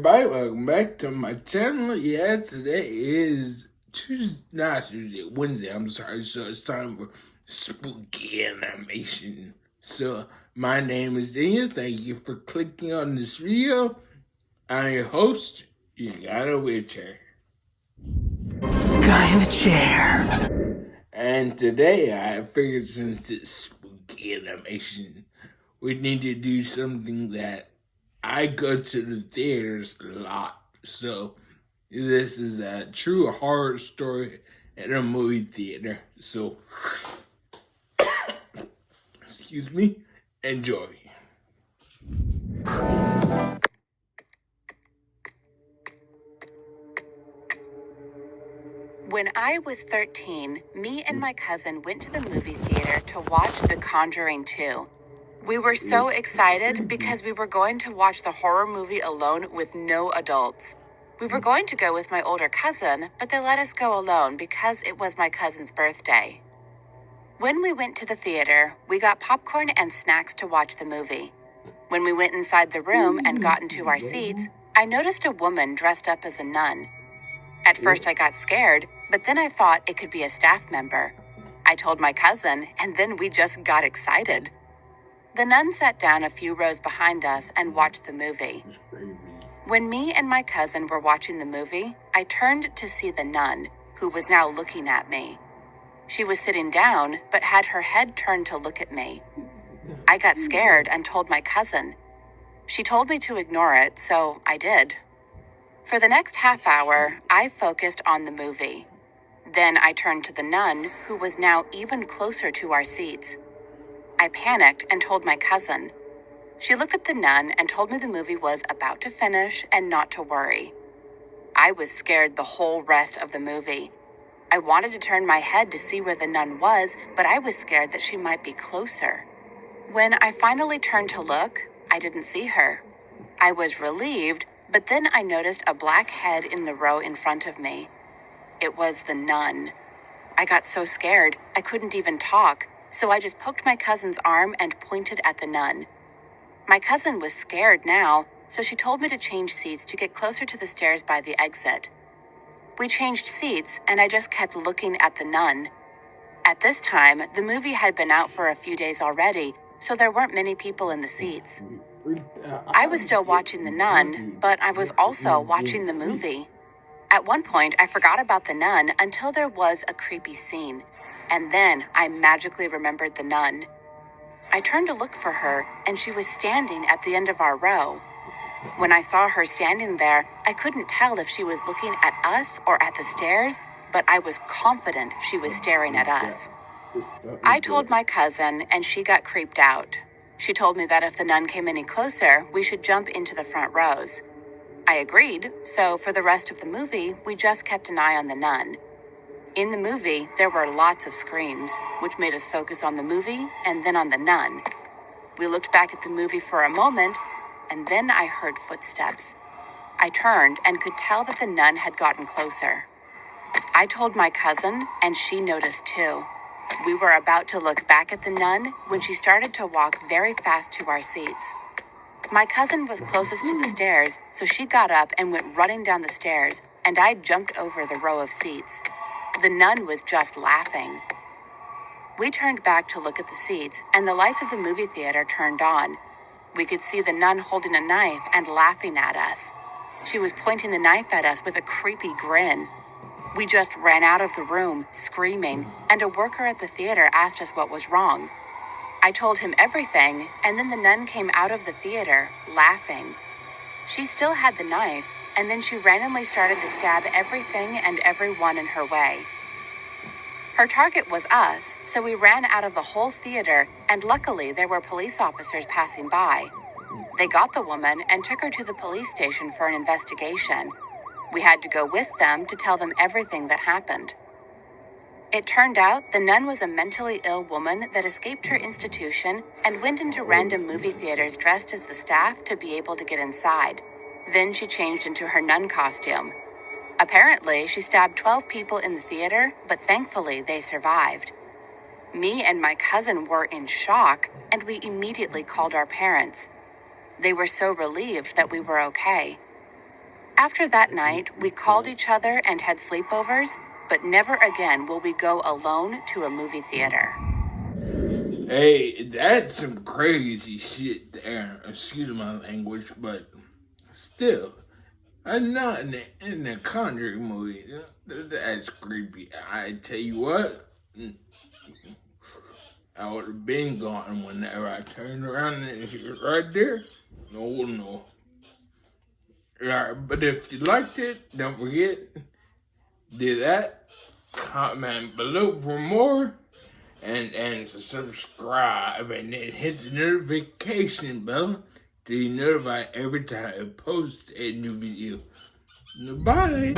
everybody, welcome back to my channel. Yeah, today is Wednesday, I'm sorry, so it's time for spooky animation. So, my name is Daniel, thank you for clicking on this video. I'm your host, you got a wheelchair. Guy in the chair. And today, I figured since it's spooky animation, we need to do something that I go to the theaters a lot, so this is a true horror story in a movie theater. So, excuse me, enjoy. When I was 13, me and my cousin went to the movie theater to watch The Conjuring 2. We were so excited because we were going to watch the horror movie alone with no adults. We were going to go with my older cousin, but they let us go alone because it was my cousin's birthday. When we went to the theater, we got popcorn and snacks to watch the movie. When we went inside the room and got into our seats, I noticed a woman dressed up as a nun. At first I got scared, but then I thought it could be a staff member. I told my cousin, and then we just got excited. The nun sat down a few rows behind us and watched the movie. When me and my cousin were watching the movie, I turned to see the nun, who was now looking at me. She was sitting down, but had her head turned to look at me. I got scared and told my cousin. She told me to ignore it, so I did. For the next half hour, I focused on the movie. Then I turned to the nun, who was now even closer to our seats. I panicked and told my cousin. She looked at the nun and told me the movie was about to finish and not to worry. I was scared the whole rest of the movie. I wanted to turn my head to see where the nun was, but I was scared that she might be closer. When I finally turned to look, I didn't see her. I was relieved, but then I noticed a black head in the row in front of me. It was the nun. I got so scared, I couldn't even talk, so I just poked my cousin's arm and pointed at the nun. My cousin was scared now, so she told me to change seats to get closer to the stairs by the exit. We changed seats, and I just kept looking at the nun. At this time, the movie had been out for a few days already, so there weren't many people in the seats. I was still watching the nun, but I was also watching the movie. At one point, I forgot about the nun until there was a creepy scene, and then I magically remembered the nun. I turned to look for her, and she was standing at the end of our row. When I saw her standing there, I couldn't tell if she was looking at us or at the stairs, but I was confident she was staring at us. I told my cousin, and she got creeped out. She told me that if the nun came any closer, we should jump into the front rows. I agreed, so for the rest of the movie, we just kept an eye on the nun. In the movie, there were lots of screams, which made us focus on the movie and then on the nun. We looked back at the movie for a moment, and then I heard footsteps. I turned and could tell that the nun had gotten closer. I told my cousin, and she noticed too. We were about to look back at the nun when she started to walk very fast to our seats. My cousin was closest to the stairs, so she got up and went running down the stairs, and I jumped over the row of seats. The nun was just laughing. We turned back to look at the seats, and the lights of the movie theater turned on. We could see the nun holding a knife and laughing at us. She was pointing the knife at us with a creepy grin. We just ran out of the room, screaming, and a worker at the theater asked us what was wrong. I told him everything, and then the nun came out of the theater, laughing. She still had the knife, and then she randomly started to stab everything and everyone in her way. Her target was us, so we ran out of the whole theater, and luckily there were police officers passing by. They got the woman and took her to the police station for an investigation. We had to go with them to tell them everything that happened. It turned out the nun was a mentally ill woman that escaped her institution and went into random movie theaters dressed as the staff to be able to get inside. Then she changed into her nun costume. Apparently, she stabbed 12 people in the theater, but thankfully they survived. Me and my cousin were in shock, and we immediately called our parents. They were so relieved that we were okay. After that night, we called each other and had sleepovers, but never again will we go alone to a movie theater. Hey, that's some crazy shit there. Excuse my language, but still, I'm not in the Conjuring movie. That's creepy. I tell you what, I would have been gone whenever I turned around and she was right there. No. Alright, but if you liked it, don't forget, do that, comment below for more, and subscribe, and then hit the notification bell to be notified every time I post a new video. Bye!